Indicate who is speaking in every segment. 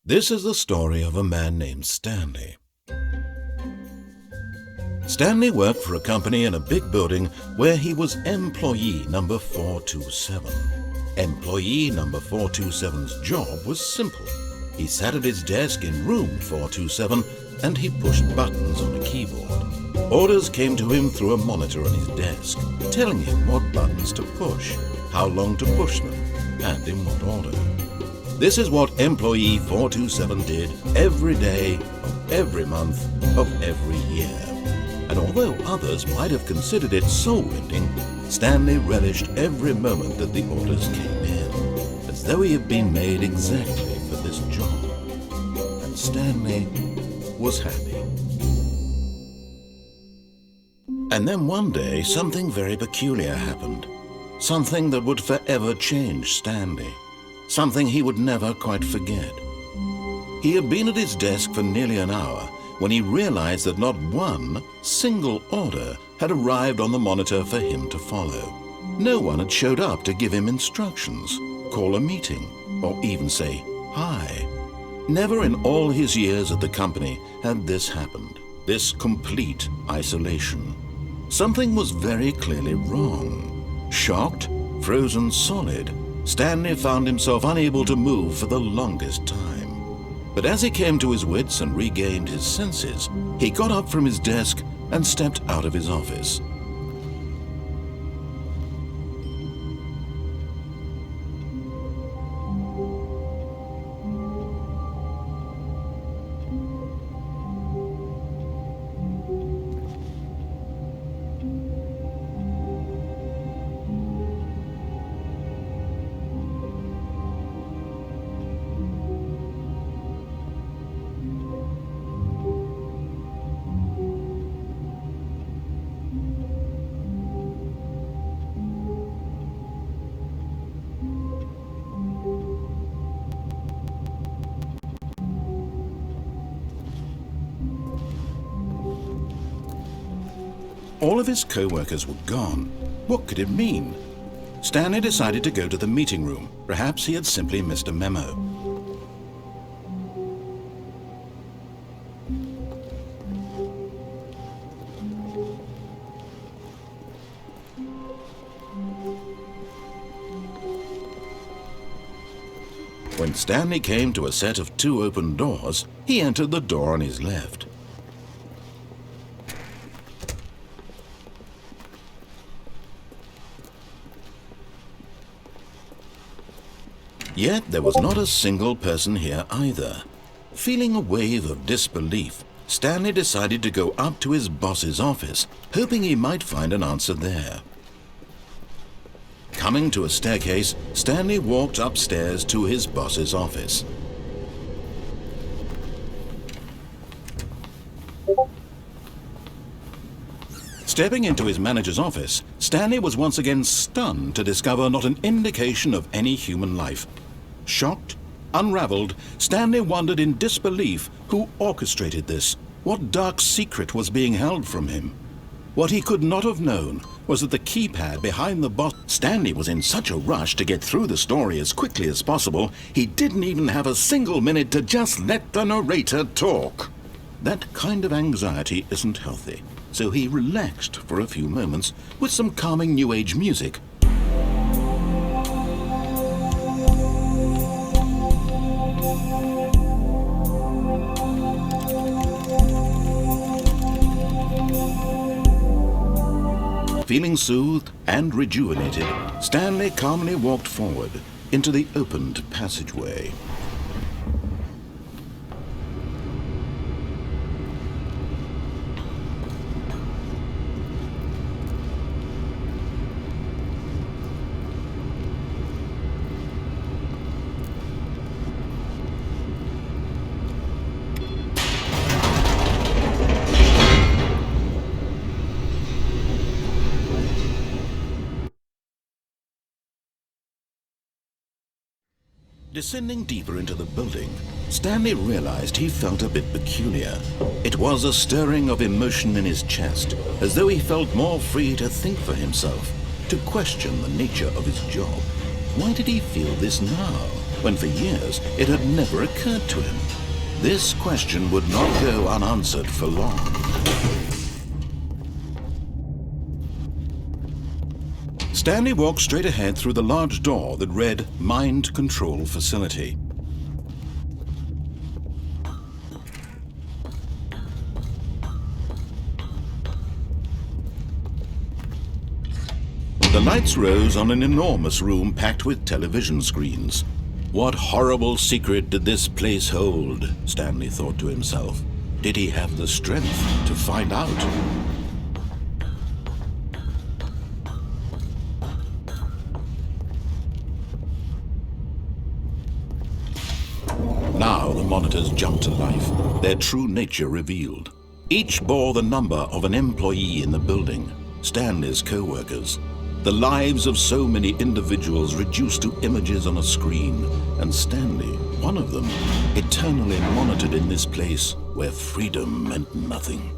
Speaker 1: This is the story of a man named Stanley. Stanley worked for a company in a big building where he was employee number 427. Employee number 427's job was simple. He sat at his desk in room 427 and he pushed buttons on a keyboard. Orders came to him through a monitor on his desk, telling him what buttons to push, how long to push them, and in what order. This is what employee 427 did every day of every month of every year. And although others might have considered it soul-rending, Stanley relished every moment that the orders came in, as though he had been made exactly for this job. And Stanley was happy. And then one day, something very peculiar happened. Something that would forever change Stanley. Something he would never quite forget. He had been at his desk for nearly an hour when he realized that not one single order had arrived on the monitor for him to follow. No one had showed up to give him instructions, call a meeting, or even say hi. Never in all his years at the company had this happened, this complete isolation. Something was very clearly wrong. Shocked, frozen solid, Stanley found himself unable to move for the longest time. But as he came to his wits and regained his senses, he got up from his desk and stepped out of his office. All of his co-workers were gone. What could it mean? Stanley decided to go to the meeting room. Perhaps he had simply missed a memo. When Stanley came to a set of 2 open doors, he entered the door on his left. Yet there was not a single person here either. Feeling a wave of disbelief, Stanley decided to go up to his boss's office, hoping he might find an answer there. Coming to a staircase, Stanley walked upstairs to his boss's office. Stepping into his manager's office, Stanley was once again stunned to discover not an indication of any human life. Shocked, unraveled, Stanley wondered in disbelief who orchestrated this. What dark secret was being held from him? What he could not have known was that the keypad behind the boss... Stanley was in such a rush to get through the story as quickly as possible, he didn't even have a single minute to just let the narrator talk. That kind of anxiety isn't healthy, so he relaxed for a few moments with some calming New Age music. Feeling soothed and rejuvenated, Stanley calmly walked forward into the opened passageway. Descending deeper into the building, Stanley realized he felt a bit peculiar. It was a stirring of emotion in his chest, as though he felt more free to think for himself, to question the nature of his job. Why did he feel this now? when for years it had never occurred to him? This question would not go unanswered for long. Stanley walked straight ahead through the large door that read Mind Control Facility. The lights rose on an enormous room packed with television screens. What horrible secret did this place hold? Stanley thought to himself. Did he have the strength to find out? Now the monitors jumped to life, their true nature revealed. Each bore the number of an employee in the building, Stanley's co-workers. The lives of so many individuals reduced to images on a screen, and Stanley, one of them, eternally monitored in this place where freedom meant nothing.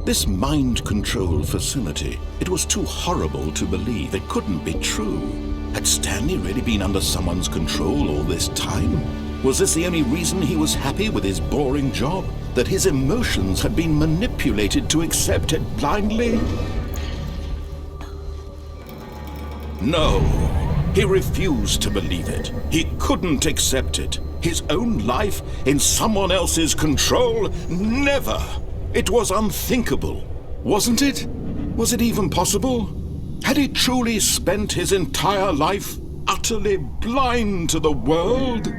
Speaker 1: This mind control facility, it was too horrible to believe. It couldn't be true. Had Stanley really been under someone's control all this time? Was this the only reason he was happy with his boring job? That his emotions had been manipulated to accept it blindly? No, he refused to believe it. He couldn't accept it. His own life in someone else's control? Never! It was unthinkable, wasn't it? Was it even possible? Had he truly spent his entire life utterly blind to the world?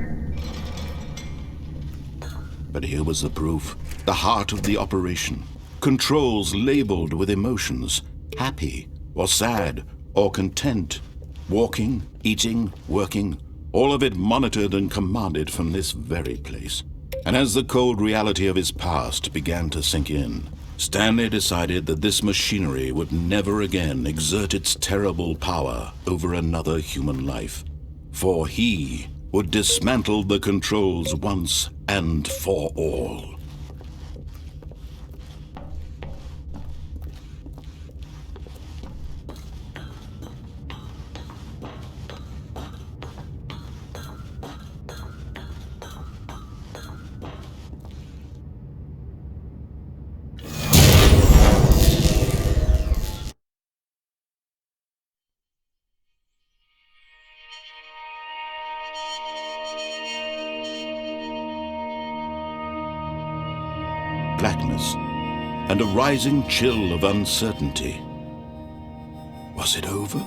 Speaker 1: But here was the proof, the heart of the operation. Controls labeled with emotions, happy or sad or content. Walking, eating, working, all of it monitored and commanded from this very place. And as the cold reality of his past began to sink in, Stanley decided that this machinery would never again exert its terrible power over another human life. For he would dismantle the controls once and for all. Blackness, and a rising chill of uncertainty. Was it over?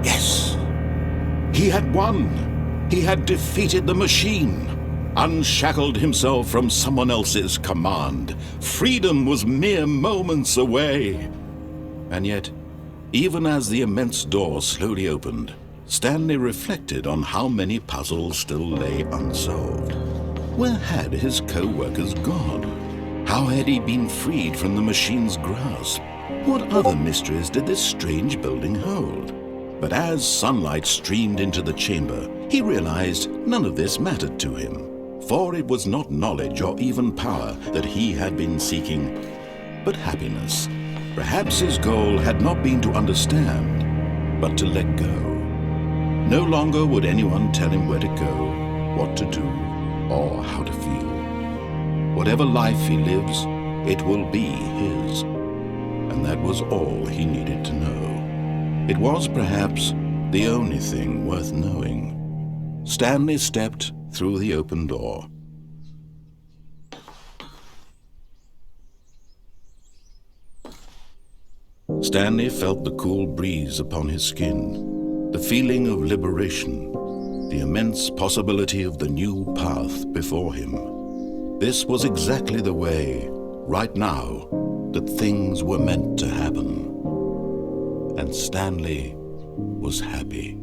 Speaker 1: Yes! He had won! He had defeated the machine, unshackled himself from someone else's command. Freedom was mere moments away. And yet, even as the immense door slowly opened, Stanley reflected on how many puzzles still lay unsolved. Where had his co-workers gone? How had he been freed from the machine's grasp? What other mysteries did this strange building hold? But as sunlight streamed into the chamber, he realized none of this mattered to him, for it was not knowledge or even power that he had been seeking, but happiness. Perhaps his goal had not been to understand, but to let go. No longer would anyone tell him where to go, what to do, or how to feel. Whatever life he lives, it will be his. And that was all he needed to know. It was perhaps the only thing worth knowing. Stanley stepped through the open door. Stanley felt the cool breeze upon his skin. The feeling of liberation, the immense possibility of the new path before him. This was exactly the way, right now, that things were meant to happen. And Stanley was happy.